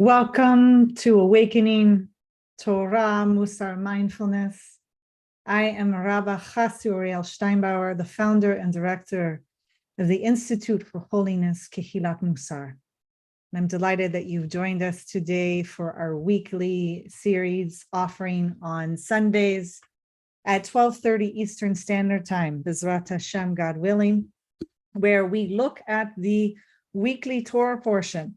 Welcome to Awakening Torah Mussar Mindfulness. I am Rabbi Chassi Uriel Steinbauer, the founder and director of the Institute for Holiness, Kehilat Mussar. And I'm delighted that you've joined us today for our weekly series offering on Sundays at 12:30 Eastern Standard Time, B'ezrat Hashem, God willing, where we look at the weekly Torah portion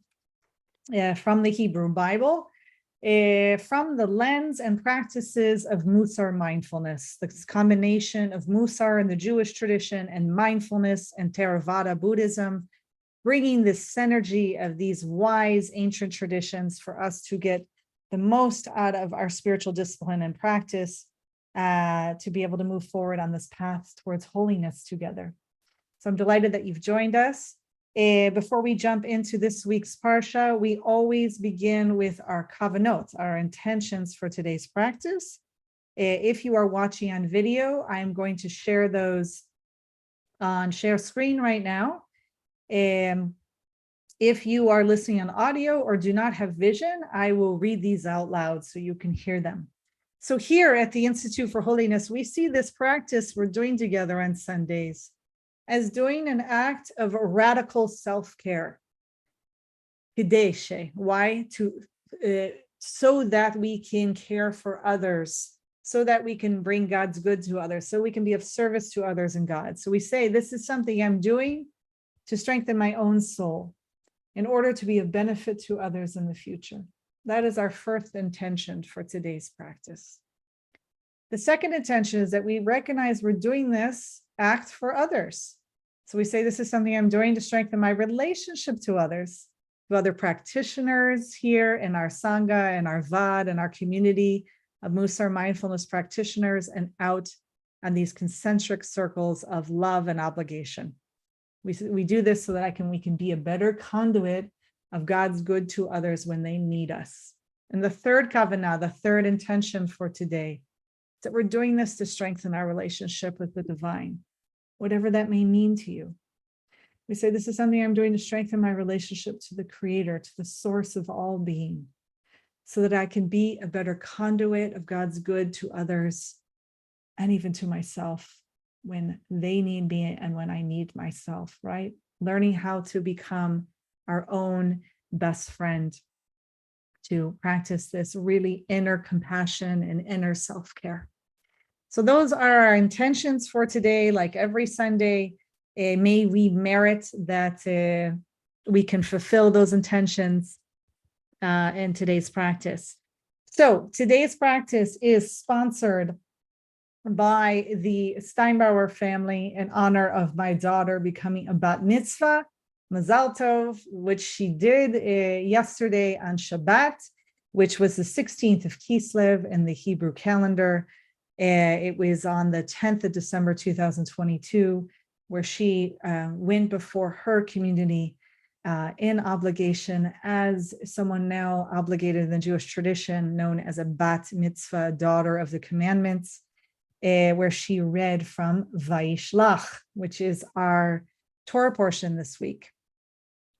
from the Hebrew Bible, from the lens and practices of Mussar mindfulness, this combination of Mussar in the Jewish tradition and mindfulness and Theravada Buddhism, bringing this synergy of these wise ancient traditions for us to get the most out of our spiritual discipline and practice to be able to move forward on this path towards holiness together. So I'm delighted that you've joined us. Before we jump into this week's Parsha, we always begin with our kavanot, our intentions for today's practice. If you are watching on video, I'm going to share those on share screen right now. If you are listening on audio or do not have vision, I will read these out loud so you can hear them. So here at the Institute for Holiness, we see this practice we're doing together on Sundays as doing an act of radical self-care. Hideshe. Why? So that we can care for others, so that we can bring God's good to others, so we can be of service to others and God. So we say, this is something I'm doing to strengthen my own soul in order to be of benefit to others in the future. That is our first intention for today's practice. The second intention is that we recognize we're doing this act for others. So we say, this is something I'm doing to strengthen my relationship to others, to other practitioners here in our Sangha and our Vad and our community of Mussar mindfulness practitioners, and out on these concentric circles of love and obligation. We do this so that we can be a better conduit of God's good to others when they need us. And the third kavanah, the third intention for today, is that we're doing this to strengthen our relationship with the divine, whatever that may mean to you. We say, this is something I'm doing to strengthen my relationship to the Creator, to the source of all being, so that I can be a better conduit of God's good to others and even to myself when they need me and when I need myself, right? Learning how to become our own best friend, to practice this really inner compassion and inner self-care. So those are our intentions for today. Like every Sunday, may we merit that we can fulfill those intentions in today's practice. So today's practice is sponsored by the Steinbauer family in honor of my daughter becoming a bat mitzvah, Mazal Tov, which she did yesterday on Shabbat, which was the 16th of Kislev in the Hebrew calendar. It was on the 10th of December, 2022, where she went before her community in obligation as someone now obligated in the Jewish tradition, known as a bat mitzvah, daughter of the commandments, where she read from Vayishlach, which is our Torah portion this week.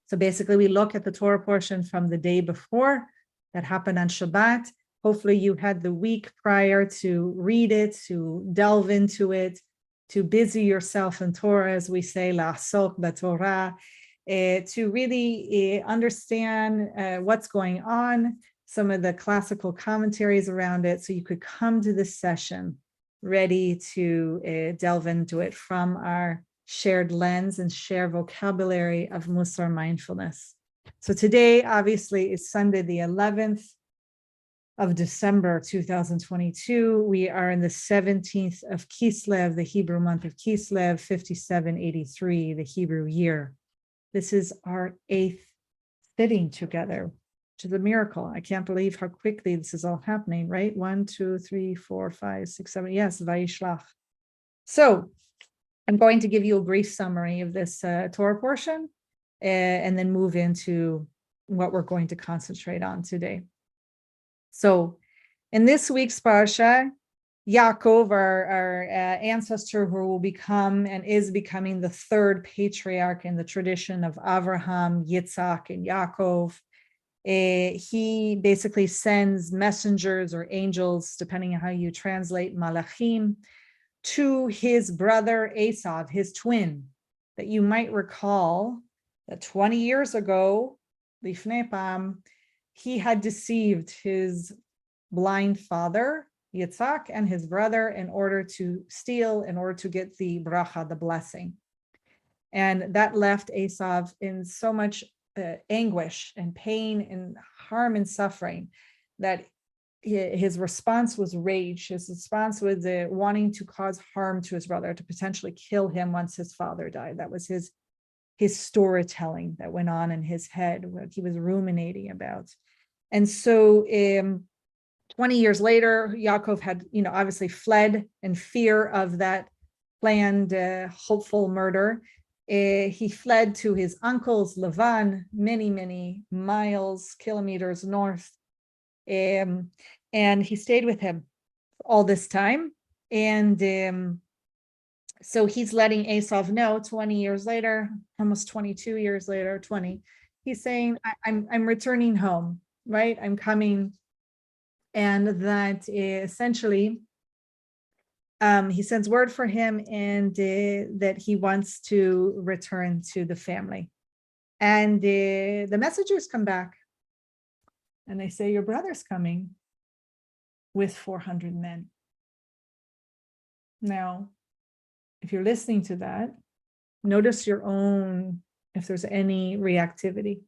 So basically, we look at the Torah portion from the day before that happened on Shabbat. Hopefully you had the week prior to read it, to delve into it, to busy yourself in Torah, as we say, la'asok b'Torah, to really understand what's going on, some of the classical commentaries around it, so you could come to this session ready to delve into it from our shared lens and share vocabulary of Mussar mindfulness. So today, obviously, is Sunday, the 11th of December 2022. We are in the 17th of Kislev, the Hebrew month of Kislev, 5783, the Hebrew year. This is our 8th sitting together, which is a miracle. I can't believe how quickly this is all happening, right? 1, 2, 3, 4, 5, 6, 7. Yes, Vayishlach. So I'm going to give you a brief summary of this Torah portion and then move into what we're going to concentrate on today. So in this week's Parsha, Yaakov, our ancestor who will become and is becoming the third patriarch in the tradition of Avraham, Yitzhak, and Yaakov, He basically sends messengers or angels, depending on how you translate malachim, to his brother Esav, his twin, that you might recall that 20 years ago, Lifnei Pam, he had deceived his blind father, Yitzhak, and his brother in order to get the bracha, the blessing. And that left Esav in so much anguish and pain and harm and suffering that his response was rage. His response was wanting to cause harm to his brother, to potentially kill him once his father died. That was his storytelling that went on in his head, what he was ruminating about. And so 20 years later, Yaakov had, obviously fled in fear of that planned, hopeful murder. He fled to his uncle's Lavan, many, many miles, kilometers north. And he stayed with him all this time. And so he's letting Esav know 20 years later, almost 22 years later, 20, he's saying, I'm returning home, right? I'm coming. And that essentially, he sends word for him and that he wants to return to the family. And the messengers come back and they say, your brother's coming with 400 men. Now, if you're listening to that, notice your own, if there's any reactivity.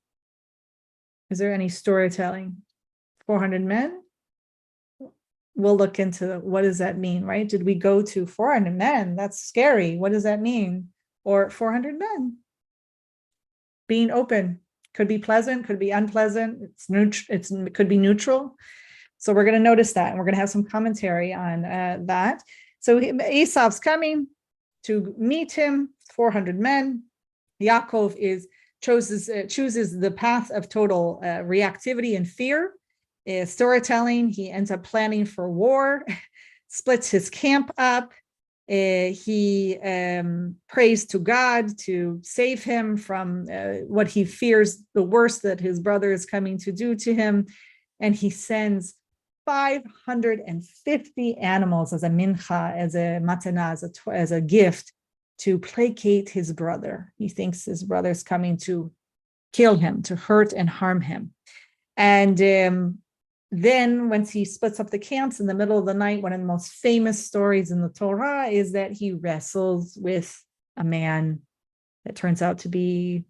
Is there any storytelling? 400 men? We'll look into what does that mean, right? Did we go to 400 men? That's scary. What does that mean? Or 400 men? Being open. Could be pleasant, could be unpleasant. It could be neutral. So we're going to notice that, and we're going to have some commentary on that. So Esav's coming to meet him, 400 men. Yaakov chooses the path of total reactivity and fear. Storytelling, he ends up planning for war, splits his camp up. He prays to God to save him from what he fears the worst that his brother is coming to do to him. And he sends 550 animals as a mincha, as a matana, as a gift to placate his brother. He thinks his brother's coming to kill him, to hurt and harm him. And then once he splits up the camps in the middle of the night, one of the most famous stories in the Torah is that he wrestles with a man that turns out to be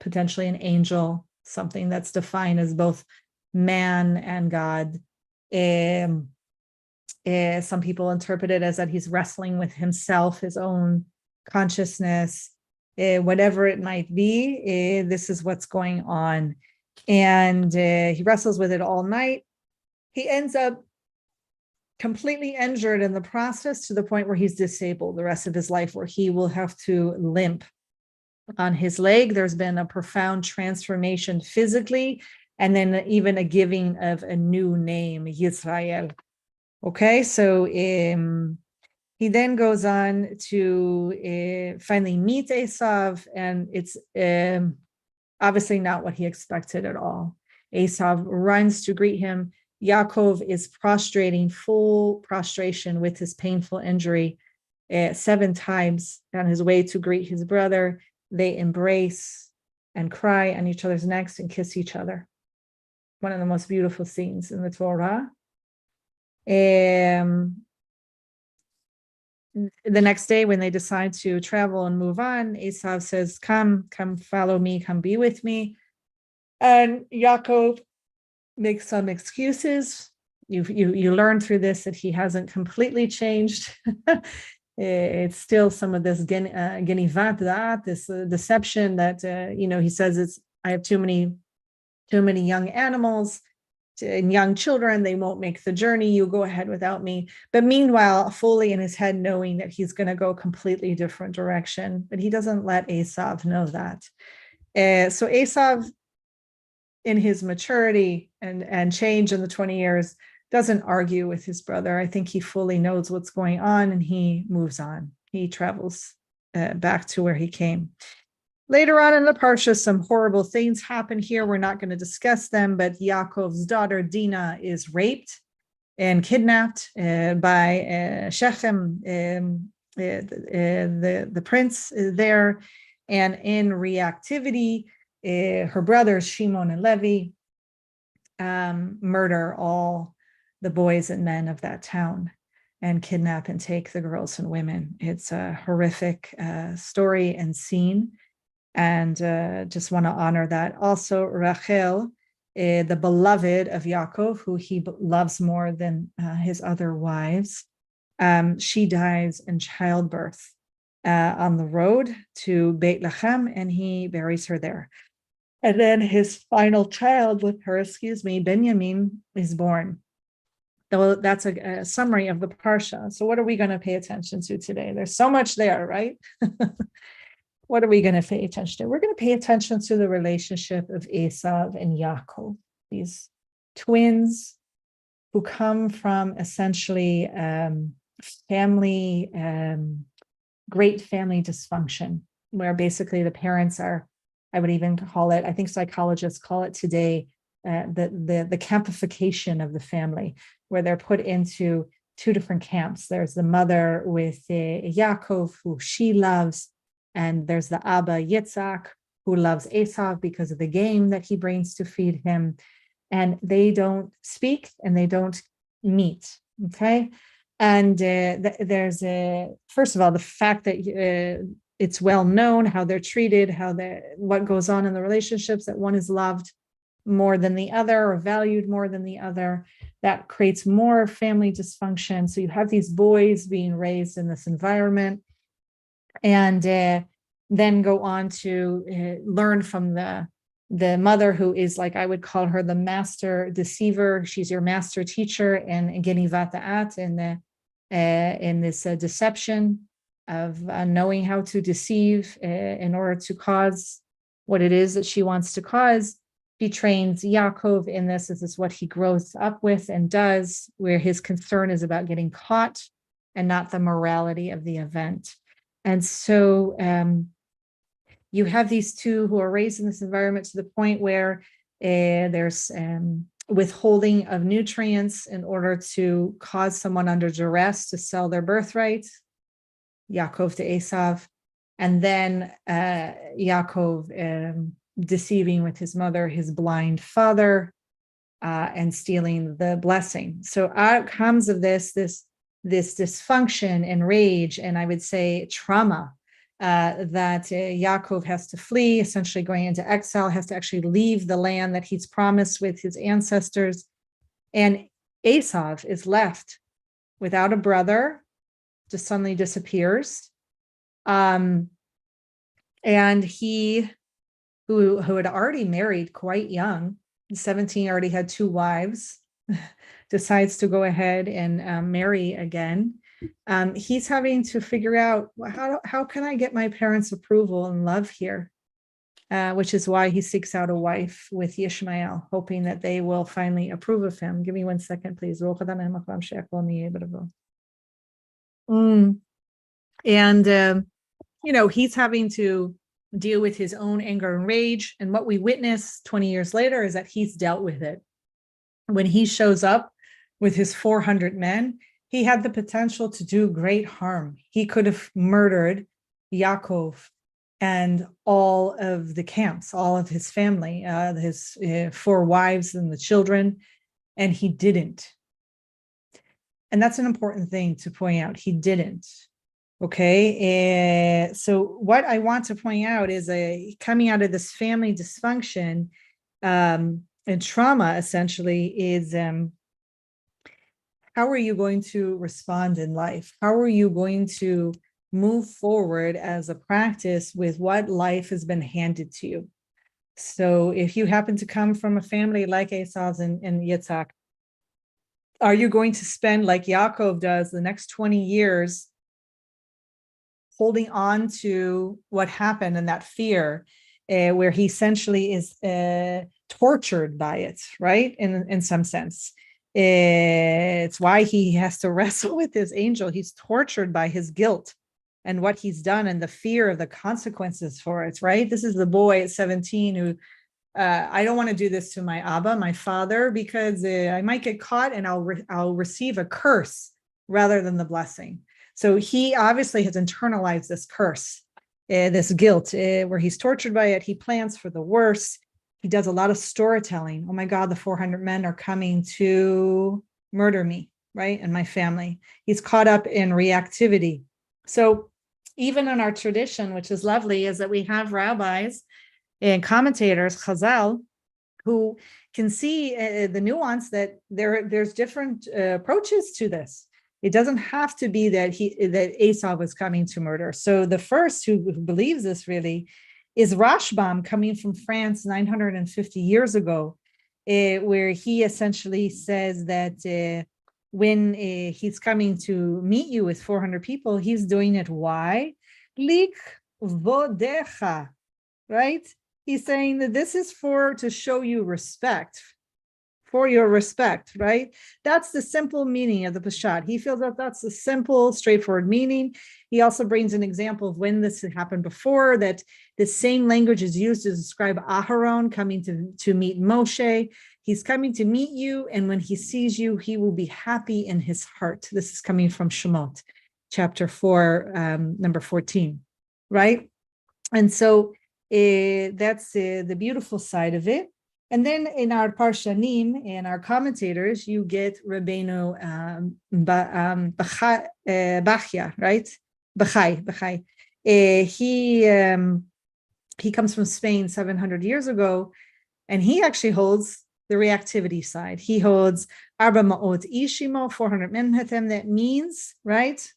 potentially an angel, something that's defined as both man and God. Some people interpret it as that he's wrestling with himself, his own consciousness, whatever it might be. This is what's going on. And he wrestles with it all night. He ends up completely injured in the process to the point where he's disabled the rest of his life, where he will have to limp on his leg. There's been a profound transformation physically, and then even a giving of a new name, Yisrael. Okay, so he then goes on to finally meet Esav, and it's obviously not what he expected at all. Esav runs to greet him. Yaakov is prostrating, full prostration with his painful injury 7 times on his way to greet his brother. They embrace and cry on each other's necks and kiss each other. One of the most beautiful scenes in the Torah. The next day, when they decide to travel and move on, Esav says, come follow me, come be with me. And Yaakov makes some excuses. You learn through this that he hasn't completely changed. It's still some of this genivat, this deception that, he says I have too many young animals and young children, they won't make the journey, you go ahead without me. But meanwhile, fully in his head, knowing that he's going to go a completely different direction, but he doesn't let Esav know that. So Esav, in his maturity and change in the 20 years, doesn't argue with his brother. I think he fully knows what's going on, and he moves on. He travels back to where he came. Later on in the parsha, some horrible things happen here. We're not going to discuss them, but Yaakov's daughter Dinah is raped and kidnapped by Shechem, the prince there. And in reactivity, her brothers Shimon and Levi murder all the boys and men of that town and kidnap and take the girls and women. It's a horrific story and scene. And just want to honor that. Also, Rachel, the beloved of Yaakov, who he loves more than his other wives, she dies in childbirth on the road to Beit Lechem, and he buries her there. And then his final child with her, Benjamin, is born. So that's a summary of the Parsha. So what are we going to pay attention to today? There's so much there, right? What are we going to pay attention to? We're going to pay attention to the relationship of Esav and Yaakov, these twins who come from essentially great family dysfunction, where basically the parents are, I would even call it, I think psychologists call it today, the campification of the family, where they're put into two different camps. There's the mother with Yaakov, who she loves, and there's the Abba Yitzhak, who loves Esav because of the game that he brings to feed him. And they don't speak and they don't meet, okay? And there's first of all, the fact that it's well known how they're treated, what goes on in the relationships, that one is loved more than the other or valued more than the other. That creates more family dysfunction. So you have these boys being raised in this environment, and then go on to learn from the mother, who is, like, I would call her the master deceiver. She's your master teacher and Genivat Da'at in this deception of knowing how to deceive in order to cause what it is that she wants to cause. She trains Yaakov in this. This is what he grows up with and does, where his concern is about getting caught and not the morality of the event. And so you have these two who are raised in this environment to the point where there's withholding of nutrients in order to cause someone under duress to sell their birthright, Yaakov to Esav, and then Yaakov deceiving with his mother, his blind father, and stealing the blessing. So outcomes of this dysfunction and rage, and I would say trauma, that Yaakov has to flee, essentially going into exile, has to actually leave the land that he's promised with his ancestors. And Esav is left without a brother, just suddenly disappears. And he, who had already married quite young, 17, already had 2 wives, decides to go ahead and marry again. He's having to figure out, how can I get my parents' approval and love here? Which is why he seeks out a wife with Yishmael, hoping that they will finally approve of him. Give me 1 second, please. And he's having to deal with his own anger and rage. And what we witness 20 years later is that he's dealt with it. When he shows up with his 400 men, he had the potential to do great harm. He could have murdered Yaakov and all of the camps, all of his family, his 4 wives and the children, and he didn't. And that's an important thing to point out. He didn't. Okay. So what I want to point out is coming out of this family dysfunction and trauma, essentially, is how are you going to respond in life? How are you going to move forward as a practice with what life has been handed to you? So if you happen to come from a family like Esav's and Yitzhak, are you going to spend, like Yaakov does, the next 20 years holding on to what happened and that fear, where he essentially is tortured by it, right? In some sense. It's why he has to wrestle with his angel. He's tortured by his guilt. and what he's done and the fear of the consequences for it, right? This is the boy at 17 who, I don't want to do this to my Abba, my father, because I might get caught and I'll receive a curse rather than the blessing. So he obviously has internalized this curse, this guilt, where he's tortured by it. He plans for the worst. He does a lot of storytelling. Oh my God, the 400 men are coming to murder me, right? And my family. He's caught up in reactivity. So even in our tradition, which is lovely, is that we have rabbis and commentators, Chazal, who can see the nuance that there's different approaches to this. It doesn't have to be that Esau was coming to murder. So the first who believes this really is Rashbam, coming from France 950 years ago, where he essentially says that when he's coming to meet you with 400 people, he's doing it. Why? Lik vodecha, right? He's saying that this is to show you respect, for your respect, right? That's the simple meaning of the Peshat. He feels that that's the simple, straightforward meaning. He also brings an example of when this had happened before, that the same language is used to describe Aharon coming to meet Moshe. He's coming to meet you, and when he sees you, he will be happy in his heart. This is coming from Shemot, chapter 4, number 14, right? And so that's the beautiful side of it. And then in our Parshanim, in our commentators, you get Rabbeinu Bachya, right? Bachai. He comes from Spain 700 years ago, and he actually holds the reactivity side. He holds Arba Ma'ot Ishimo, 400 men with him. That means, right?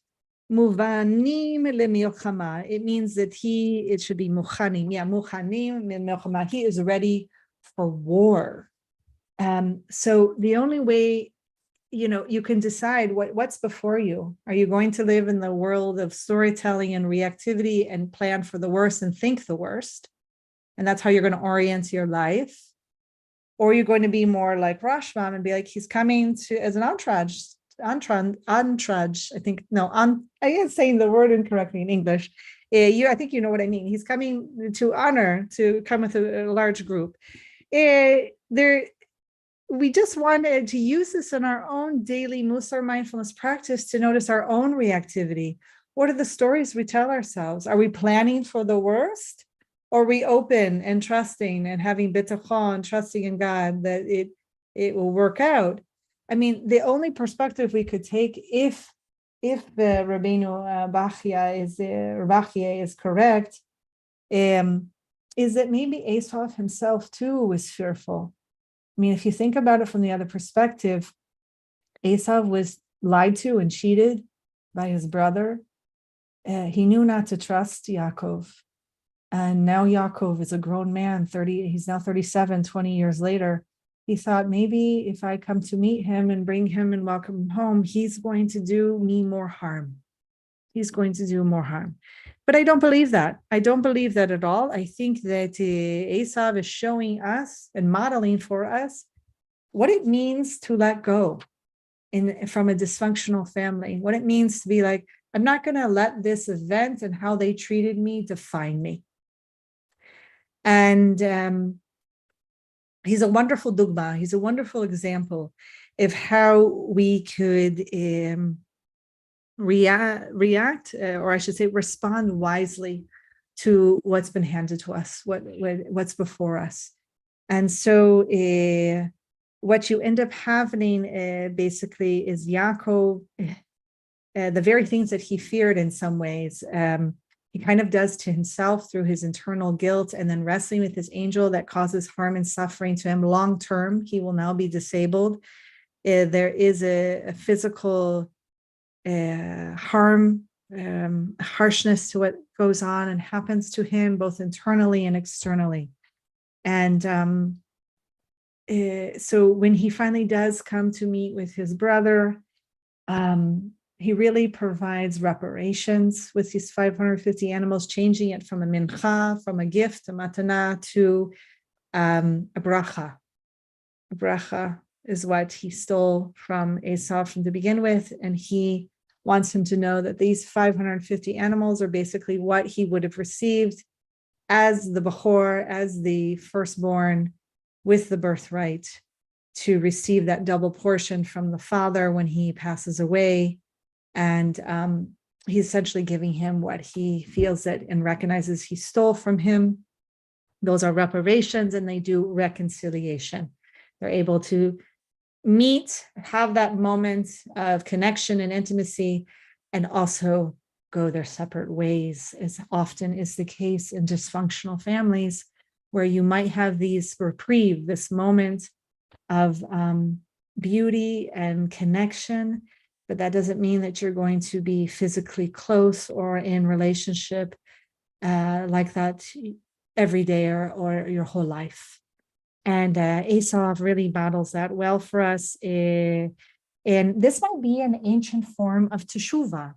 Muvanim lemilchama. It means that it should be muchanim. Yeah, muchanim lemilchama. He is ready for war. So the only way, you can decide what's before you. Are you going to live in the world of storytelling and reactivity and plan for the worst and think the worst? And that's how you're going to orient your life. Or you're going to be more like Rashbam and be like, he's coming as an entourage. I am saying the word incorrectly in English. I think you know what I mean. He's coming to come with a large group. We just wanted to use this in our own daily Mussar mindfulness practice to notice our own reactivity. What are the stories we tell ourselves? Are we planning for the worst? Or are we open and trusting and having bitachon, trusting in God that it will work out? I mean, the only perspective we could take, if the Rabbeinu Bachya is correct, is that maybe Esau himself too was fearful. I mean, if you think about it from the other perspective, Esau was lied to and cheated by his brother. He knew not to trust Yaakov. And now Yaakov is a grown man, he's now 37, 20 years later. He thought, maybe if I come to meet him and bring him and welcome him home, he's going to do me more harm. He's going to do more harm. But I don't believe that. I don't believe that at all. I think that Esau is showing us and modeling for us what it means to let go from a dysfunctional family, what it means to be like, I'm not going to let this event and how they treated me define me. And he's a wonderful dugma. He's a wonderful example of how we could react, or I should say, respond wisely to what's been handed to us, what's before us. And so what you end up having basically is Yaakov, the very things that he feared in some ways, he kind of does to himself through his internal guilt, and then wrestling with his angel that causes harm and suffering to him. Long term, he will now be disabled. There is a physical harm, harshness to what goes on and happens to him, both internally and externally. And so when he finally does come to meet with his brother, he really provides reparations with these 550 animals, changing it from a mincha, from a gift, a matana, to a bracha. A bracha is what he stole from Esau from to begin with, and he wants him to know that these 550 animals are basically what he would have received as the Bechor, as the firstborn, with the birthright, to receive that double portion from the father when he passes away. And he's essentially giving him what he feels that and recognizes he stole from him. Those are reparations, and they do reconciliation. They're able to meet, have that moment of connection and intimacy, and also go their separate ways, as often is the case in dysfunctional families, where you might have these reprieve, this moment of beauty and connection, but that doesn't mean that you're going to be physically close or in relationship like that every day or your whole life. And Esav really battles that well for us. And this might be an ancient form of teshuvah.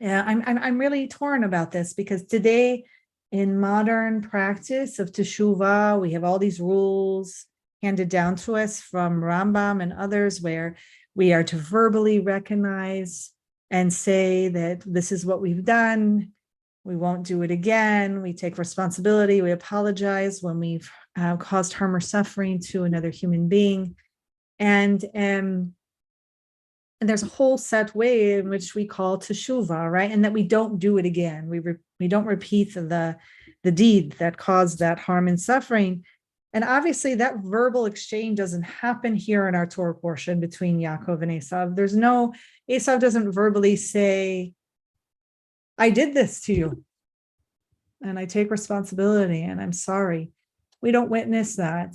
I'm really torn about this, because today in modern practice of teshuvah, we have all these rules handed down to us from Rambam and others, where we are to verbally recognize and say that this is what we've done. We won't do it again. We take responsibility. We apologize when we've caused harm or suffering to another human being. And there's a whole set way in which we call teshuvah, right? And that we don't do it again. We don't repeat the deed that caused that harm and suffering. And obviously that verbal exchange doesn't happen here in our Torah portion between Yaakov and Esav. Esav doesn't verbally say, I did this to you, and I take responsibility, and I'm sorry. We don't witness that.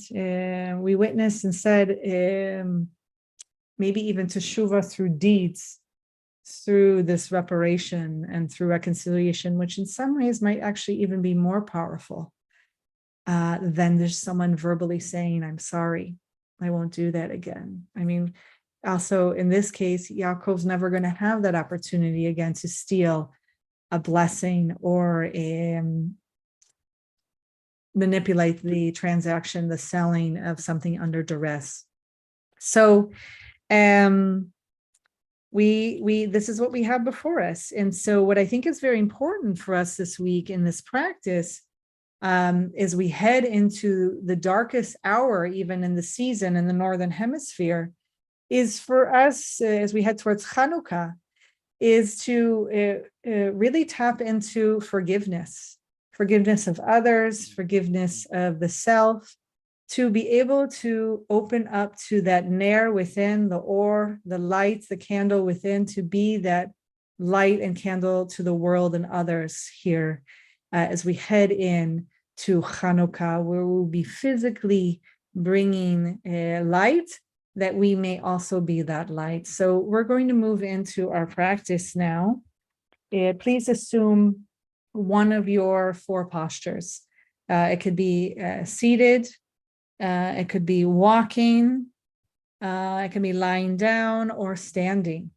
We witness instead, maybe even teshuvah through deeds, through this reparation and through reconciliation, which in some ways might actually even be more powerful than there's someone verbally saying, I'm sorry, I won't do that again. I mean, also in this case, Yaakov's never going to have that opportunity again to steal a blessing or manipulate the transaction, the selling of something under duress. So this is what we have before us. And so what I think is very important for us this week in this practice, as we head into the darkest hour, even in the season in the Northern Hemisphere, is for us, as we head towards Chanukah, is to really tap into forgiveness of others, forgiveness of the self, to be able to open up to that ner within, the or, the light, the candle within, to be that light and candle to the world and others here as we head in to Chanukah, where we'll be physically bringing light, that we may also be that light. So we're going to move into our practice now. Please assume one of your four postures. It could be seated, it could be walking, it can be lying down or standing.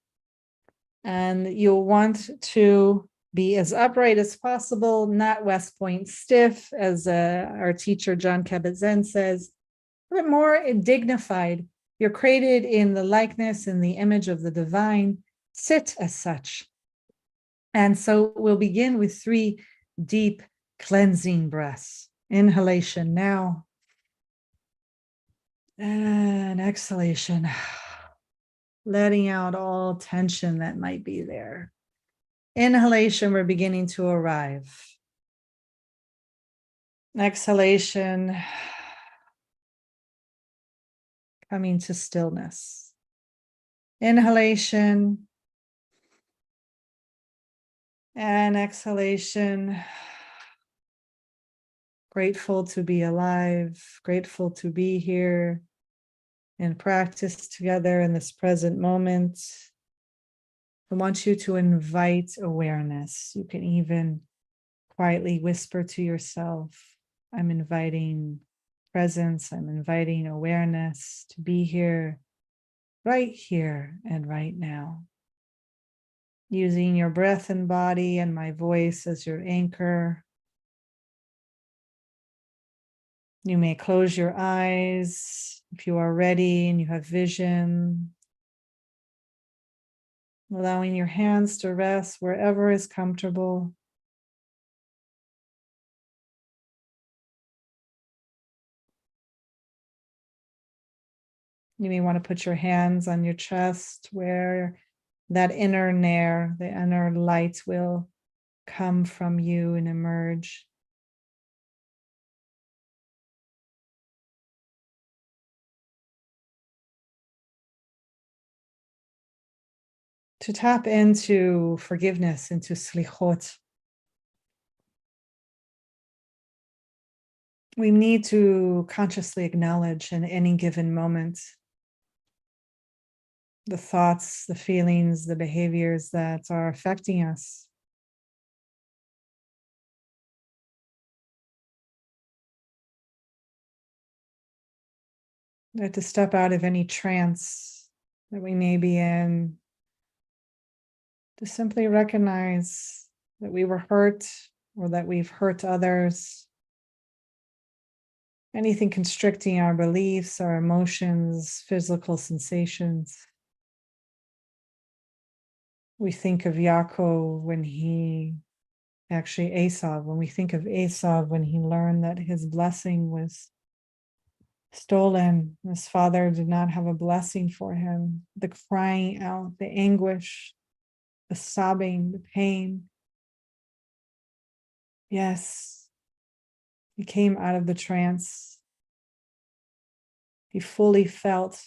And you'll want to be as upright as possible, not West Point stiff, as our teacher John Kabat-Zinn says, but more dignified. You're created in the likeness and the image of the divine. Sit as such. And so we'll begin with 3 deep cleansing breaths. Inhalation now. And exhalation. Letting out all tension that might be there. Inhalation, we're beginning to arrive. Exhalation, coming to stillness. Inhalation and exhalation. Grateful to be alive, grateful to be here in practice together in this present moment. I want you to invite awareness. You can even quietly whisper to yourself, I'm inviting presence, I'm inviting awareness to be here and right now. Using your breath and body and my voice as your anchor. You may close your eyes if you are ready and you have vision. allowing your hands to rest wherever is comfortable. You may want to put your hands on your chest where that inner nair, the inner light will come from you and emerge. To tap into forgiveness, into slichot, we need to consciously acknowledge in any given moment the thoughts, the feelings, the behaviors that are affecting us. We have to step out of any trance that we may be in, to simply recognize that we were hurt or that we've hurt others. Anything constricting our beliefs, our emotions, physical sensations. We think of Yaakov when when we think of Esav, when he learned that his blessing was stolen, his father did not have a blessing for him, the crying out, the anguish, the sobbing, the pain. Yes, he came out of the trance. He fully felt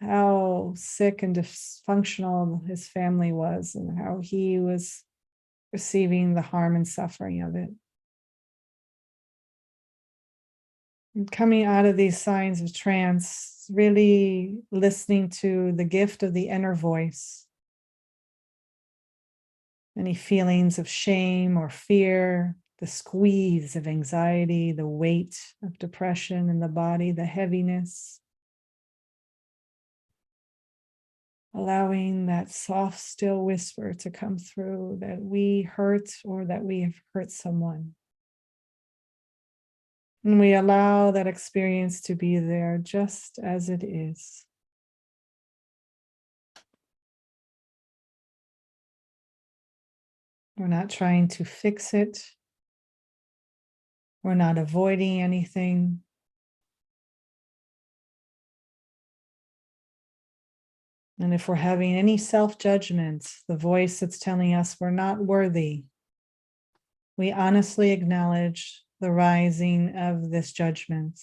how sick and dysfunctional his family was and how he was receiving the harm and suffering of it. And coming out of these signs of trance, really listening to the gift of the inner voice. Any feelings of shame or fear, the squeeze of anxiety, the weight of depression in the body, the heaviness. Allowing that soft, still whisper to come through that we hurt or that we have hurt someone. And we allow that experience to be there just as it is. We're not trying to fix it. We're not avoiding anything. And if we're having any self-judgment, the voice that's telling us we're not worthy, we honestly acknowledge the rising of this judgment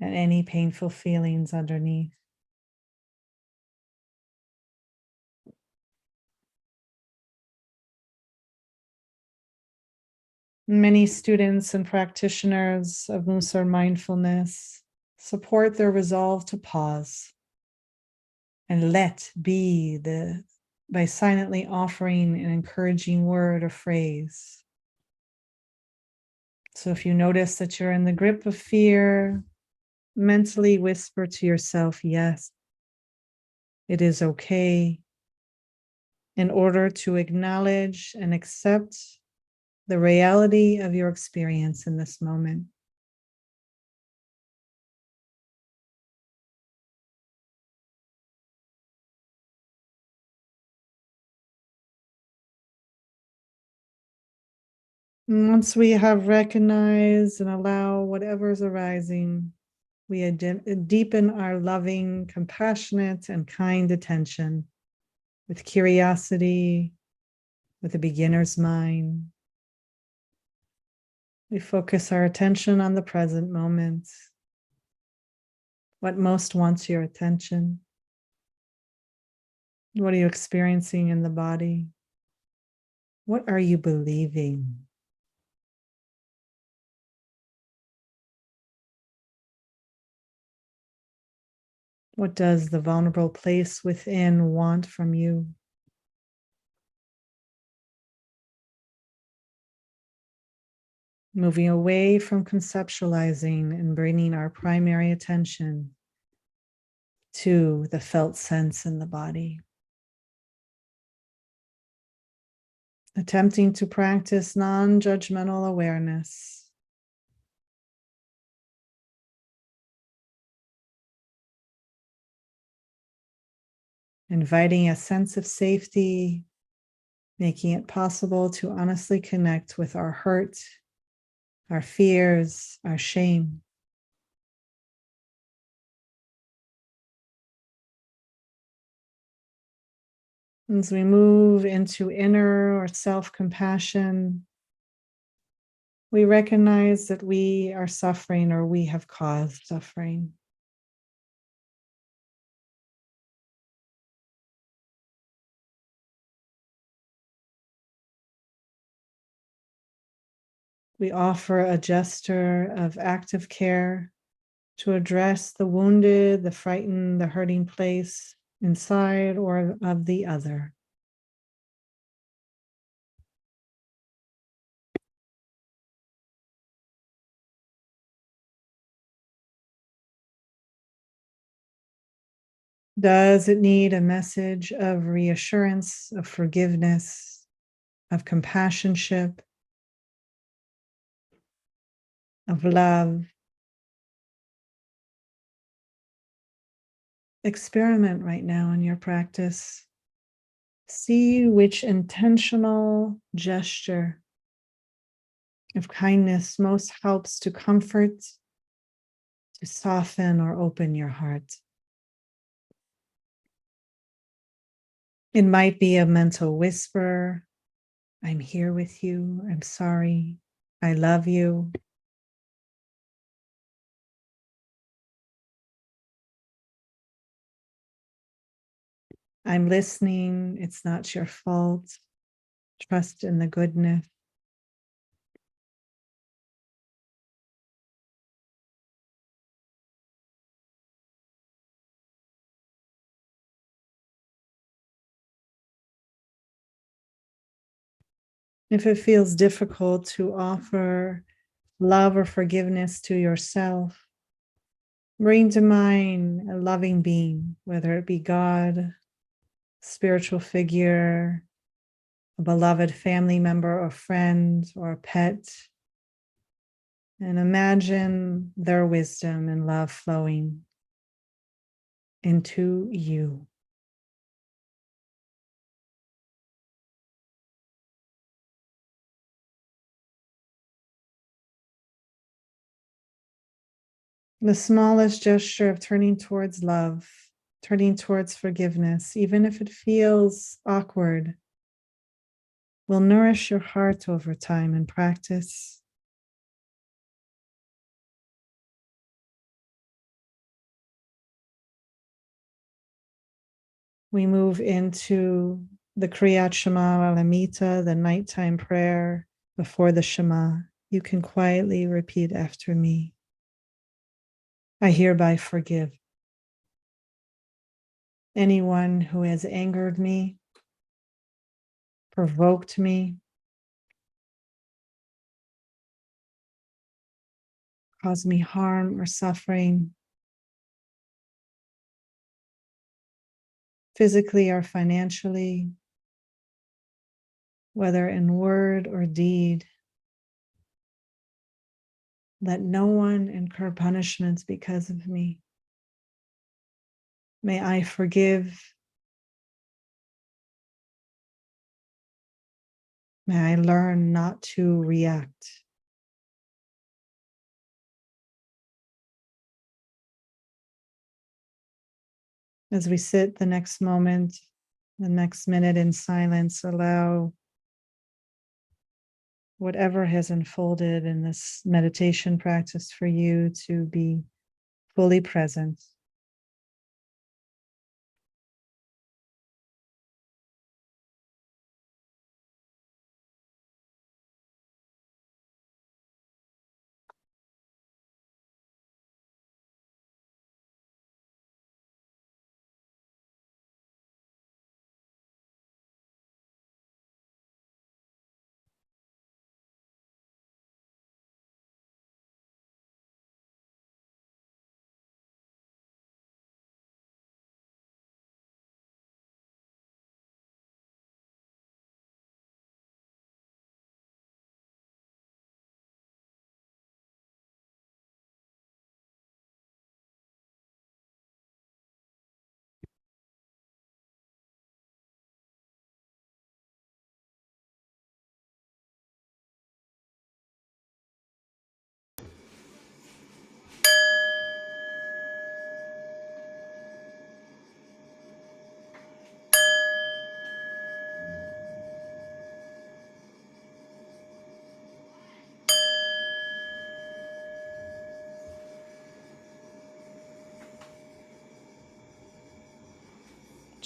and any painful feelings underneath. Many students and practitioners of Mussar mindfulness support their resolve to pause and let be by silently offering an encouraging word or phrase. So if you notice that you're in the grip of fear, mentally whisper to yourself, yes, it is okay, in order to acknowledge and accept the reality of your experience in this moment. And once we have recognized and allow whatever is arising, we deepen our loving, compassionate, and kind attention with curiosity, with a beginner's mind. We focus our attention on the present moment. What most wants your attention? What are you experiencing in the body? What are you believing? What does the vulnerable place within want from you? Moving away from conceptualizing and bringing our primary attention to the felt sense in the body. Attempting to practice non-judgmental awareness. inviting a sense of safety, making it possible to honestly connect with our hurt, our fears, our shame. As we move into inner or self-compassion, we recognize that we are suffering or we have caused suffering. We offer a gesture of active care to address the wounded, the frightened, the hurting place inside or of the other. Does it need a message of reassurance, of forgiveness, of compassionship, of love? Experiment right now in your practice. See which intentional gesture of kindness most helps to comfort, to soften, or open your heart. It might be a mental whisper, I'm here with you, I'm sorry, I love you. I'm listening, it's not your fault. Trust in the goodness. If it feels difficult to offer love or forgiveness to yourself, bring to mind a loving being, whether it be God, spiritual figure, a beloved family member or friend or a pet, and imagine their wisdom and love flowing into you. The smallest gesture of turning towards love, turning towards forgiveness, even if it feels awkward, will nourish your heart over time in practice. We move into the Kriyat Shema Alamita, the nighttime prayer before the Shema. You can quietly repeat after me. I hereby forgive anyone who has angered me, provoked me, caused me harm or suffering, physically or financially, whether in word or deed. Let no one incur punishments because of me. May I forgive. May I learn not to react. As we sit the next moment, the next minute in silence, allow whatever has unfolded in this meditation practice for you to be fully present.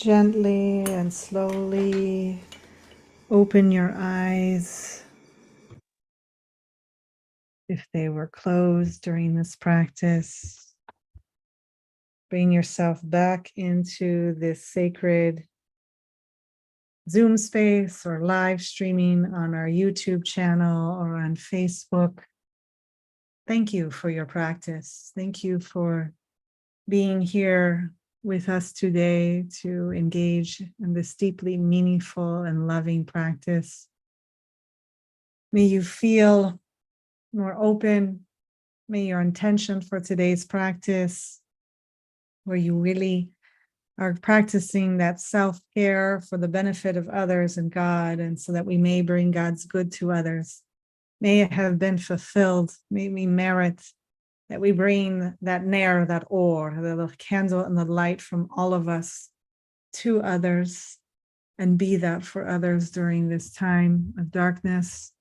Gently and slowly open your eyes if they were closed during this practice. Bring yourself back into this sacred Zoom space or live streaming on our YouTube channel or on Facebook. Thank you for your practice. Thank you for being here with us today to engage in this deeply meaningful and loving practice. May you feel more open. May your intention for today's practice, where you really are practicing that self-care for the benefit of others and God, and so that we may bring God's good to others, may it have been fulfilled. May we merit that we bring that ner, that or, the candle and the light from all of us to others, and be that for others during this time of darkness.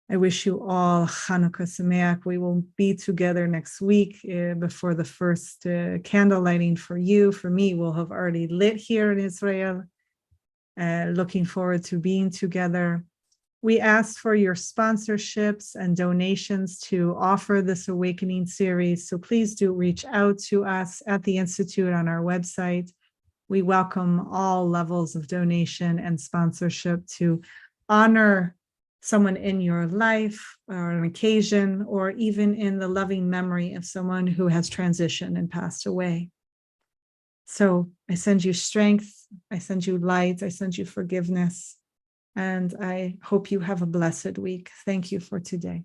I wish you all Hanukkah Sameach. We will be together next week before the first candle lighting for you. For me, we'll have already lit here in Israel. Looking forward to being together. We ask for your sponsorships and donations to offer this awakening series. So please do reach out to us at the Institute on our website. We welcome all levels of donation and sponsorship to honor someone in your life or an occasion, or even in the loving memory of someone who has transitioned and passed away. So I send you strength, I send you light, I send you forgiveness, and I hope you have a blessed week. Thank you for today.